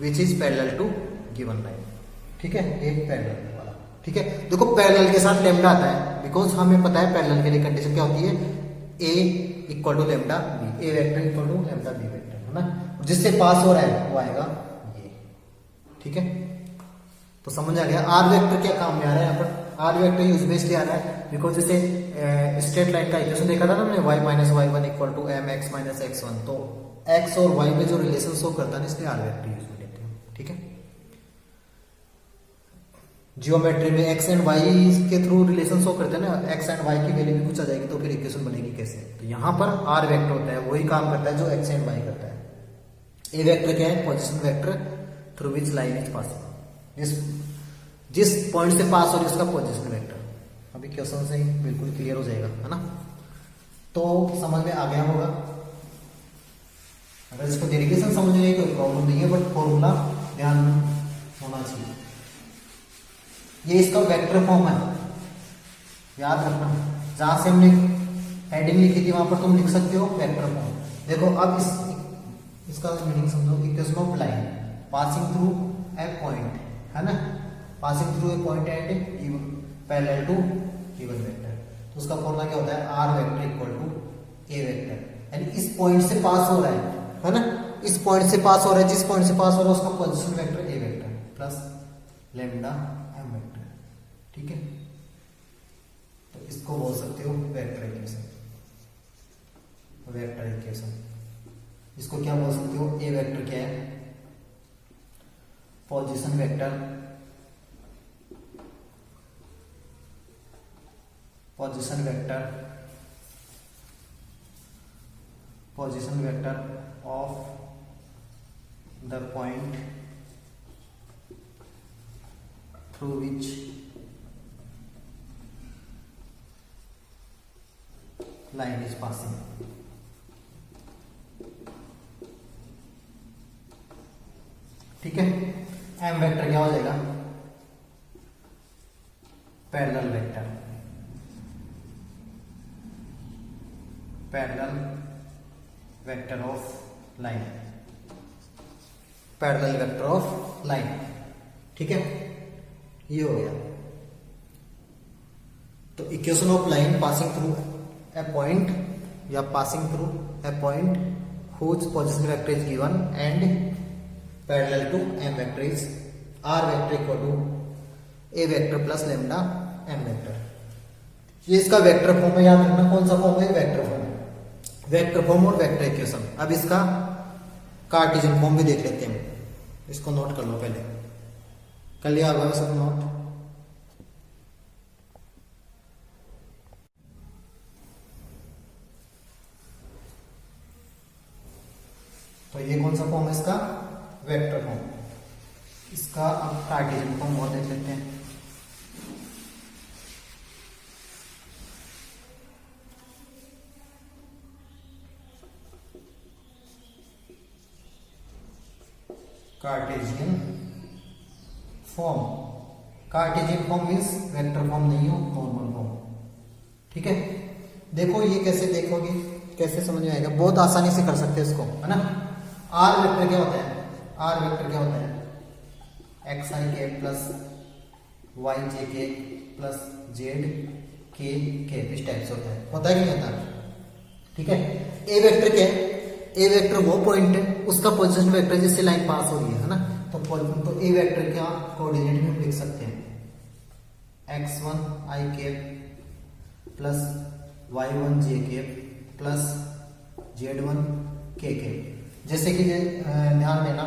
विच is parallel to given line. ठीक है, ये पैरेलल वाला, ठीक है, देखो पैरेलल के साथ लेमडा आता है, बिकॉज हमें पता है पैरेलल के लिए कंडीशन क्या होती है, A equal to lambda B, A vector equal to lambda B vector, है ना, जिससे पास हो रहा है वो आएगा ये। ठीक है, तो समझ आ गया आर वेक्टर क्या काम में आ रहा है। यहाँ पर आर वेक्टर यूज में इसलिए आ रहा है बिकॉज जैसे स्ट्रेट लाइन का इक्वेशन देखा था ना हमने, y minus Y one equal to m x minus x one, तो x और y में जो रिलेशन शो करता है इसलिए आर वेक्टर यूज में लेते हैं। ठीक है, जियोमेट्री में x एंड y के थ्रू रिलेशन शो करते हैं ना, x एंड y की वैल्यू भी कुछ आ जाएगी तो फिर इक्वेशन बनेगी कैसे, तो यहाँ पर आर वेक्टर होता है, वही काम करता है जो x एंड y करता है। ए वेक्टर क्या है, position vector through which line is passing, जिस पॉइंट से पास हो रही है उसका पोजीशन वेक्टर। अभी क्वेश्चन से ही बिल्कुल क्लियर हो जाएगा, है ना, तो समझ में आ गया होगा। अगर इसको डेरिवेशन समझ नहीं कोई प्रॉब्लम नहीं है, बट फॉर्मूला ध्यान होना चाहिए। ये इसका वेक्टर फॉर्म है, याद रखना, जहां से हमने हेडिंग लिखी थी वहां पर तुम लिख सकते हो वेक्टर फॉर्म। देखो अब इसका मीनिंग समझो, equation of line passing through a point, है ना, passing through a point at parallel to given vector, तो उसका फॉर्मूला क्या होता है, r vector equal to A vector, यानी इस पॉइंट से पास हो रहा है ना, इस पॉइंट से पास हो रहा है, जिस पॉइंट से पास हो रहा है उसका पोजीशन वेक्टर ए vector plus lambda M vector. ठीक है, तो इसको बोल सकते हो वेक्टर इक्वेशन, वेक्टर इक्वेशन। इसको क्या बोल सकते हो, ए वेक्टर क्या है, position vector, position vector, position vector of the point through which line is passing. ठीक है, एम वेक्टर क्या हो जाएगा, parallel vector, parallel vector of line, parallel vector of line. ठीक है, ये हो गया। तो equation of line passing through a point या passing through a point whose position vector is given and parallel to M vector is R vector equal to A vector plus lambda M vector. ये इसका वेक्टर फॉर्म है, याद रखना कौन सा फॉर्म है, वेक्टर फॉर्म, वेक्टर फॉर्म और वेक्टर इक्वेशन। अब इसका कार्टेशियन फॉर्म भी देख लेते हैं, इसको नोट कर लो, पहले कर लिया होगा सब नोट। तो ये कौन सा फॉर्म है इसका, वेक्टर फॉर्म। इसका अब कार्टेशियन फॉर्म और देख लेते हैं। Cartesian form, Cartesian form means vector form नहीं हो, नॉर्मल फॉर्म। ठीक है, देखो ये कैसे देखोगे, कैसे समझ में आएगा, बहुत आसानी से कर सकते हैं इसको, है ना। आर वेक्टर क्या होता है, आर वेक्टर क्या होता है, एक्स आई के प्लस वाई जे के प्लस जेड के इस टाइप से होता है कि नहीं होता। ठीक है, ए वेक्टर क्या है, ए वेक्टर वो पॉइंट है, उसका पोजीशन वेक्टर जिससे लाइन पास हो रही है ना, तो ए वेक्टर क्या कोऑर्डिनेट में लिख सकते हैं, x1 आई कैप प्लस y1 जे कैप प्लस z1 के कैप। जैसे कि ध्यान देना,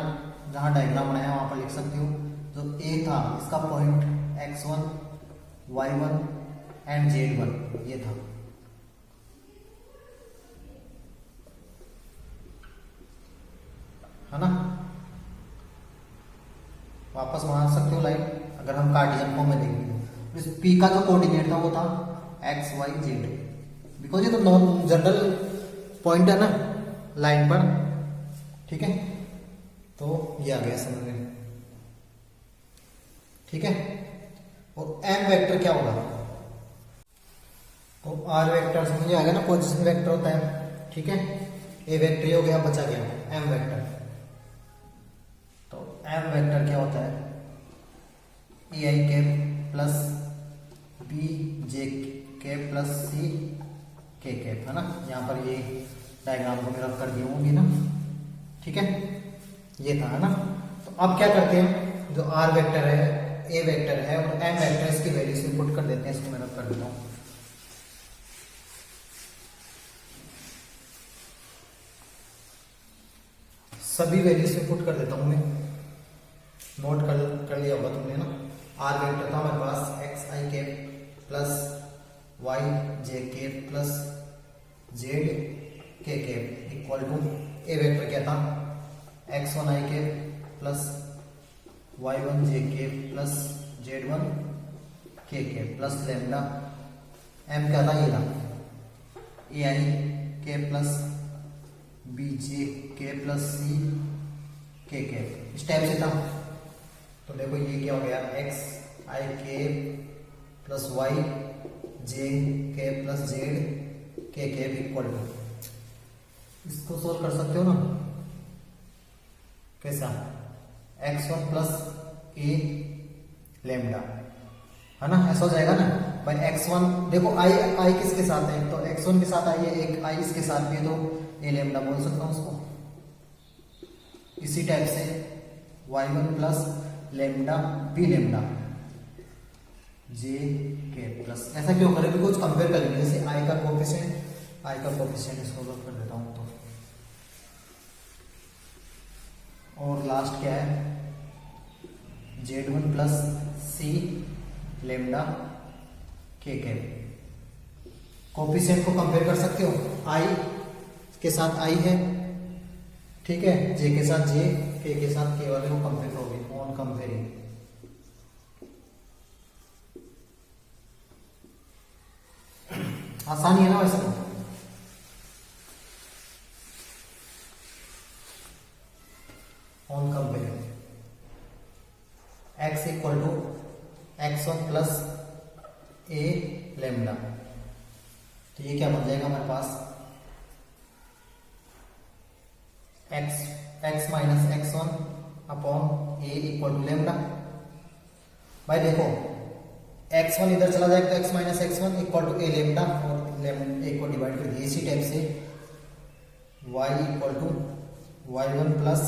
जहां डायग्राम बनाया वहां पर लिख सकती हूँ, जो ए था इसका point x1 y1 and z1 ये था। है ना, वापस वहां सकते हो लाइन, अगर हम कार्टेशियन फॉर्म में देखेंगे। इस पी का जो कोऑर्डिनेट था वो था एक्स वाई जेड, बिकॉज ये तो जनरल पॉइंट है ना लाइन पर। ठीक है, तो ये आ गया समझ में। ठीक है, और एम वेक्टर क्या होगा, तो आर वेक्टर समझ आ गया ना, पोजीशन वेक्टर होता है। ठीक है, ए वेक्टर हो गया, बचा गया एम वेक्टर। तो एम वेक्टर क्या होता है, A I cap plus B J cap plus C K cap, है ना। यहाँ पर ये डायग्राम को मैं रख कर दी होंगी ना, ठीक है, ये था, है ना। तो अब क्या करते हैं, जो आर वेक्टर है, ए वेक्टर है और एम वेक्टर, इसकी वैल्यूज इनपुट कर देते हैं। इसको मैं रख कर देता हूँ। सभी वैल्यूज इनपुट कर देता हूँ मैं, नोट कर लिया होगा तुमने ना। आर वेक्टर था हमारे पास एक्स आई कैप प्लस वाई जे कैप प्लस जेड के cap equal to, A vector क्या था, x one i cap plus y one j cap plus z one k cap plus lambda, m क्या था, ये था a I cap plus B j के प्लस सी के कैप, इस टाइप से था। तो देखो ये क्या हो गया, एक्स आई के प्लस वाई जे के प्लस जेड के कैप इक्वल टू, इसको सोल्व कर सकते हो ना, कैसा, x one plus A lambda, है ना, ऐसा हो जाएगा ना भाई। एक्स वन देखो आई किसके साथ है, तो एक्स वन के साथ आई है, एक आई इसके साथ भी है, तो ए लेमडा बोल सकता हूं उसको। इसी टाइप से Y one plus lambda B lambda J के प्लस, ऐसा क्यों करें, कुछ कंपेयर कर लेंगे। जैसे आई का कोफिशिएंट इसको कर देता हूं तो, और लास्ट क्या है, Z one plus C lambda के कैप, कोफिशिएंट को कंपेयर कर सकते हो। आई के साथ आई है, ठीक है, जे के साथ जे, के साथ के वाले को कंपेयर करोगे, ऑन कंपेयरिंग। आसानी है ना वैसे तो। On comparing X equal to X one plus A lambda, तो ये क्या बन जाएगा हमारे पास, X minus x one upon A equal to lambda. भाई देखो एक्स वन इधर चला जाएगा तो X minus x one equal to A lambda, और ए को डिवाइड कर दिया। इसी टाइप से y equal to Y one plus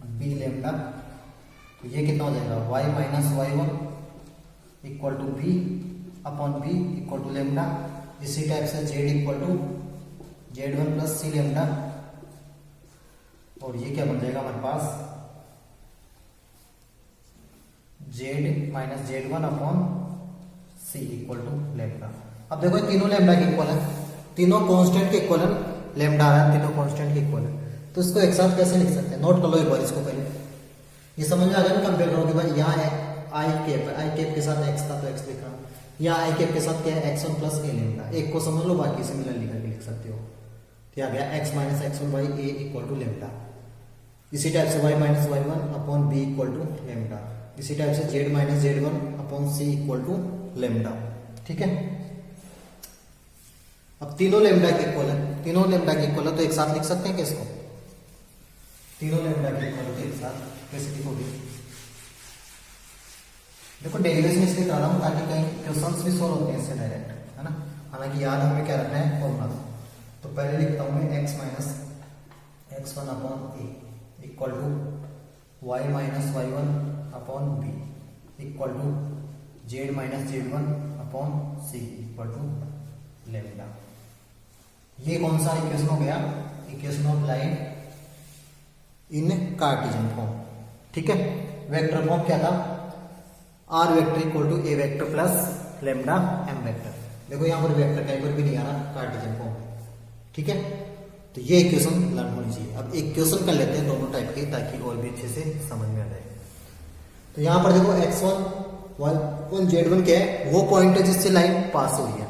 B lambda, तो ये कितना हो जाएगा, y minus Y one equal to B upon B equal to lambda. इसी टाइप से z equal to Z one plus C lambda, और ये क्या बन जाएगा हमारे पास, Z minus Z one upon C equal to lambda. अब देखो तीनों लेमडा के इक्वल है, तीनों कांस्टेंट के इक्वल है, लेमडा आ रहा है, तीनों कांस्टेंट के इक्वल है, तो इसको एक साथ कैसे लिख सकते हैं, नोट कर लो एक बार इसको पहले। ये समझ में आ गया ना, कंपेयर करो कि भाई यहाँ है आई कैप के साथ एक्स था तो एक्स लिखा, यहाँ आई कैप के साथ क्या है, x one plus A lambda, एक को समझ लो बाकी सिमिलरली करके लिख सकते हो। तो आ गया x minus x one by A equal to lambda. इसी टाइप से y minus Y one upon B equal to lambda. इसी टाइप से z minus Z one upon C equal to lambda, ठीक है। अब तीनों लेमडा के इक्वल है, तीनों लेमडा के इक्वल है, तो एक साथ लिख सकते हैं क्या इसको, तीनों लेमडा के इक्वल है तो एक साथ कैसे लिखोगे। देखो डेरिवेशन इसलिए करा रहा हूं ताकि कहीं क्वेश्चंस भी सोल्व होते हैं इससे डायरेक्ट, है ना। हालांकि याद हमें क्या रखना है, फॉर्मूला। तो पहले लिखता हूं मैं x minus x one upon A equal to y minus Y one upon B equal to z minus Z one upon C equal to lambda. ये कौन सा इक्वेशन हो गया, equation of line in Cartesian form, ठीक है। वेक्टर फॉर्म क्या था, r vector equal to A vector plus lambda M vector. देखो यहां पर वेक्टर कहीं पर भी नहीं आ रहा, कार्टेशियन फॉर्म, ठीक है। तो ये इक्वेशन लर्न होनी चाहिए। अब एक क्वेश्चन कर लेते हैं दोनों टाइप के, ताकि और भी अच्छे से समझ में आ जाए। तो यहां पर देखो एक्स वन जेड वन क्या है, वो पॉइंट है जिससे लाइन पास हुई है।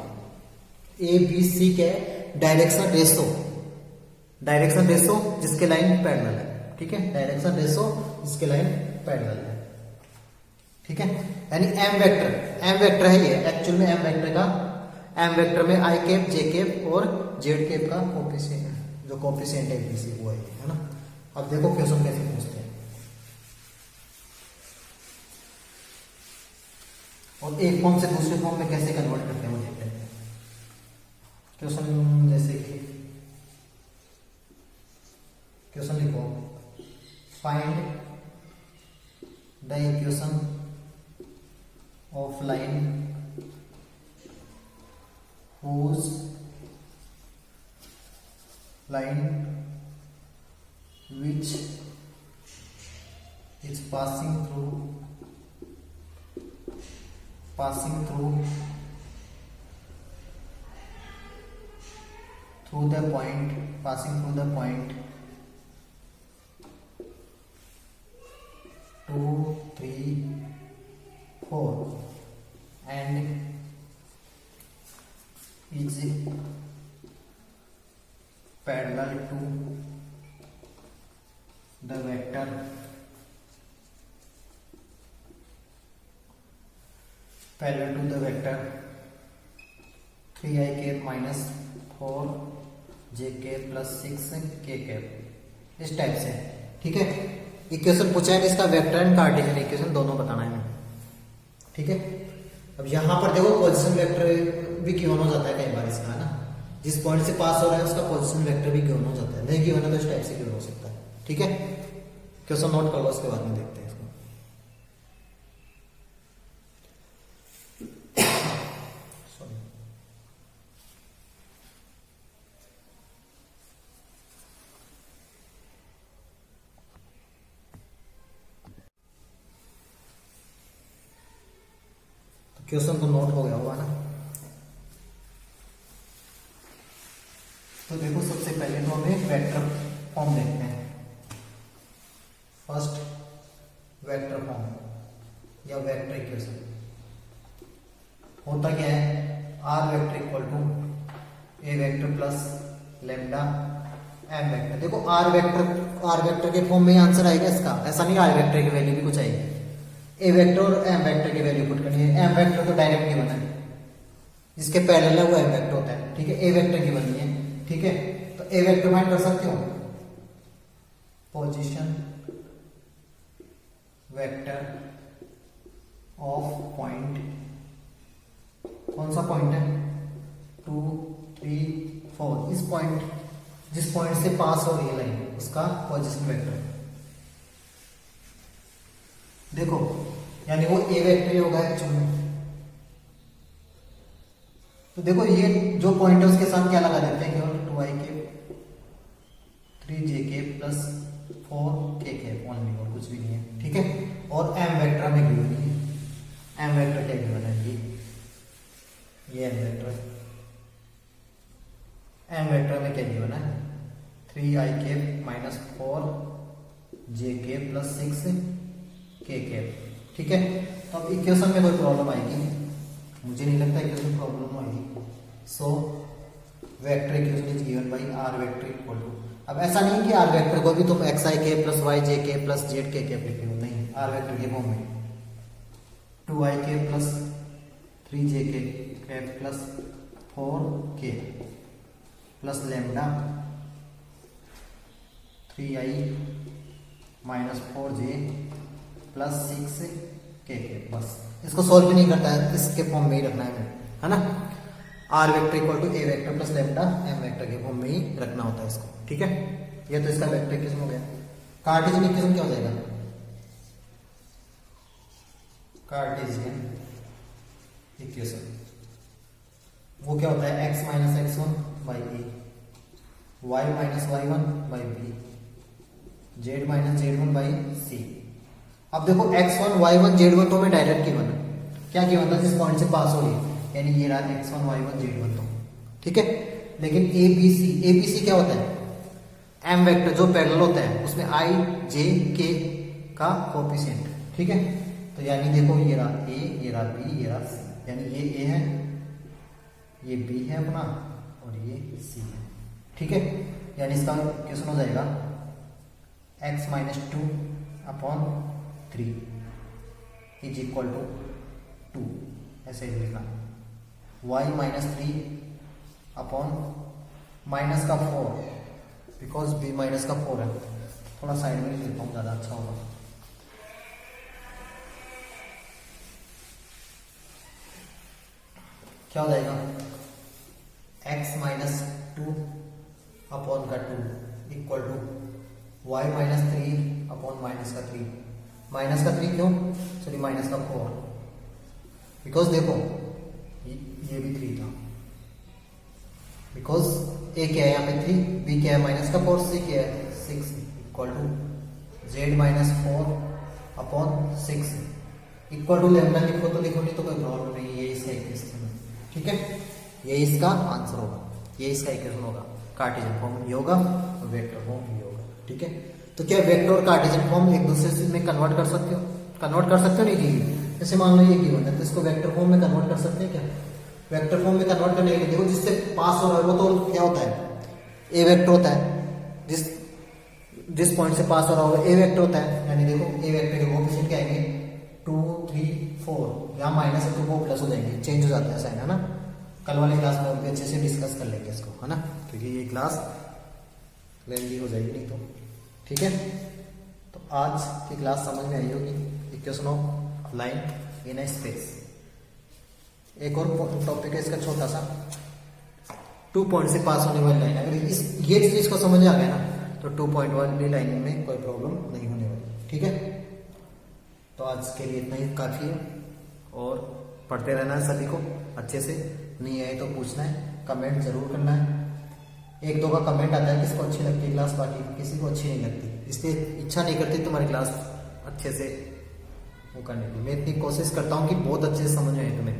ए बी सी क्या है, डायरेक्शन रेशो जिसके लाइन पैरेलल है, ठीक है, डायरेक्शन रेशो जिसके लाइन पैरेलल है, ठीक है। यानी एम वेक्टर है ये, एक्चुअल में एम वेक्टर का, एम वेक्टर में आई कैप जे कैप और जेड कैप का कोफिशिएंट, जो कोफिशिएंट है बीसी वो है ना। अब देखो क्वेश्चन कैसे पूछते हैं। और एक फॉर्म से दूसरे फॉर्म में कैसे कन्वर्ट करते हैं वो देखते हैं। क्वेश्चन जैसे कि क्वेश्चन लिखो, find the equation of line whose line which is passing through the point 2, 3, 4 and is parallel to the vector 3i cap minus 4j cap plus 6k cap, इस टाइप से। ठीक है, इक्वेशन पूछा है, इसका वेक्टर एंड कार्टेशियन इक्वेशन दोनों बताना है। ठीक है, अब यहां पर देखो पोजीशन वेक्टर भी गिवन हो जाता है कई बार इसका, है ना, जिस पॉइंट से पास हो रहा है उसका पोजीशन वेक्टर भी गिवन हो जाता है, नहीं गिवन है तो इस टाइप से गिवन हो सकता है। ठीक है, क्वेश्चन नोट कर लो, उसके बाद में देखते हैं इसको। क्वेश्चन तो नोट हो गया होगा ना। तो देखो, सबसे पहले तो हमें वेक्टर फॉर्म देखते हैं। फर्स्ट वेक्टर फॉर्म या वेक्टर इक्वेशन होता क्या है, r vector equal to A vector plus lambda M vector. देखो आर वेक्टर के फॉर्म में ही आंसर आएगा इसका, ऐसा नहीं आर वेक्टर की वैल्यू भी कुछ आएगी। ए वेक्टर और एम वेक्टर की वैल्यू पुट करनी है। एम वेक्टर तो डायरेक्ट गिवन है, जिसके पैरेलल है वो एम वेक्टर होता है। ठीक है, ए वेक्टर की बननी है। ठीक है, तो ए वेक्टर फाइंड कर सकते हो, पोजीशन वेक्टर ऑफ पॉइंट, कौन सा पॉइंट है, 2, 3, 4, इस पॉइंट, जिस पॉइंट से पास हो रही है लाइन उसका पोजीशन वेक्टर। देखो यानी वो ए वेक्टर ही होगा एक्चुअल में। तो देखो ये जो पॉइंट है उसके साथ क्या लगा देते हैं, केवल 2i के 3j के प्लस 4k के ओनली, और कुछ भी नहीं है। ठीक है, और एम वेक्टर में गिवन नहीं है। एम वेक्टर क्या गिवन है, ये एम वेक्टर। एम वेक्टर में क्या गिवन है, 3i के माइनस 4j के प्लस 6k के। ठीक है, तो अब इक्वेशन में कोई प्रॉब्लम आएगी, मुझे नहीं लगता इक्वेशन में प्रॉब्लम आएगी। So vector equation is given by r vector equal to, अब ऐसा नहीं कि आर वेक्टर को भी तुम xi के प्लस yj के प्लस zk के लिखे हो, नहीं, आर वेक्टर के फॉर्म में 2i के प्लस 3j के plus 4k plus lambda 3i minus 4j plus 6k, बस इसको सॉल्व भी नहीं करता है, इसके फॉर्म में ही रखना है ना। R vector equal to A vector plus lambda M vector के फॉर्म में ही रखना होता है इसको। ठीक है, ये तो इसका वेक्टर इक्वेशन हो गया। कार्टेशियन इक्वेशन क्या हो जाएगा, कार्टेशियन इक्वेशन वो क्या होता है, x minus x1 by A, y minus y1 by B, z minus z1 by C. अब देखो x1 y1 z1 तो हमें डायरेक्ट गिवन है, क्या गिवन था, जिस पॉइंट से पास हो रही है, यानी ये रहा x1 y1 z1 तो। ठीक है, लेकिन abc क्या होता है, m वेक्टर जो पैरेलल होता है उसमें i j k का कोएफिशिएंट। ठीक है, तो यानी देखो ये रहा a, ये रहा b, ये रहा c, यानी ये a है, ये b है अपना, और ये c है। ठीक है, यानी इसका क्वेश्चन हो जाएगा x minus 2 upon 3 is equal to 2, ऐसे ही लिखना। y माइनस 3 अपॉन माइनस का 4, बिकॉज b माइनस का 4 है, थोड़ा साइड में लिखता हूँ, ज़्यादा अच्छा होगा। क्या हो जाएगा, x माइनस 2 अपॉन का 2 equal to y minus 3 upon minus का 3। माइनस का 3 क्यों, सॉरी माइनस का 4, बिकॉज देखो ये भी 3 था, बिकॉज a क्या है यहाँ पे 3, b क्या है माइनस का 4, c क्या है 6 equal to z minus 4 upon 6 equal to lambda लिखो तो लिखो, नहीं तो कोई प्रॉब्लम नहीं, ये इसका इक्वेशन है। ठीक है, ये इसका आंसर होगा, ये इसका इक्वेशन होगा। कार्टेशियन फॉर्म ये होगा और वेक्टर फॉर्म ये होगा। ठीक है, तो क्या वेक्टर और कार्टेशियन फॉर्म एक दूसरे से में कन्वर्ट कर सकते हो, कन्वर्ट कर सकते हो नहीं जी। जैसे मान लो ये गिवन है तो इसको वेक्टर फॉर्म में कन्वर्ट कर सकते हैं क्या। वेक्टर फॉर्म में कन्वर्ट करने के लिए देखो जिससे पास हो रहा है वो तो क्या होता है, ए वेक्टर होता है, जिस पॉइंट से पास हो रहा होगा ए वेक्टर होता है, यानी देखो ए वेक्टर के कोएफिशिएंट क्या आएंगे 2 3 4, यहाँ माइनस है तो वो प्लस हो जाएंगे, चेंज हो जाता है साइन, है ना। कल वाली क्लास में और भी अच्छे से डिस्कस कर लेंगे इसको, है ना, क्योंकि ये क्लास लेंदी हो जाएगी नहीं तो। ठीक है, तो आज की क्लास समझ में आई होगी, equation of line in A space. एक और टॉपिक है इसका छोटा सा, 2 पॉइंट से पास होने वाली लाइन, अगर ये चीज इसको समझ आ गया ना तो 2 पॉइंट वाली लाइन में कोई प्रॉब्लम नहीं होने वाली। ठीक है, तो आज के लिए इतना ही काफी है, और पढ़ते रहना है सभी को अच्छे से, नहीं आए तो पूछना है, कमेंट जरूर करना है। 1-2 का कमेंट आता है किसको अच्छी लगती है क्लास, बाकी किसी को अच्छी नहीं लगती, इसलिए इच्छा नहीं करती तुम्हारी क्लास अच्छे से वो करने की। मैं इतनी कोशिश करता हूँ कि बहुत अच्छे से समझ आए तुम्हें।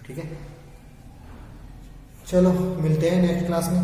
ठीक है, चलो मिलते हैं नेक्स्ट क्लास में।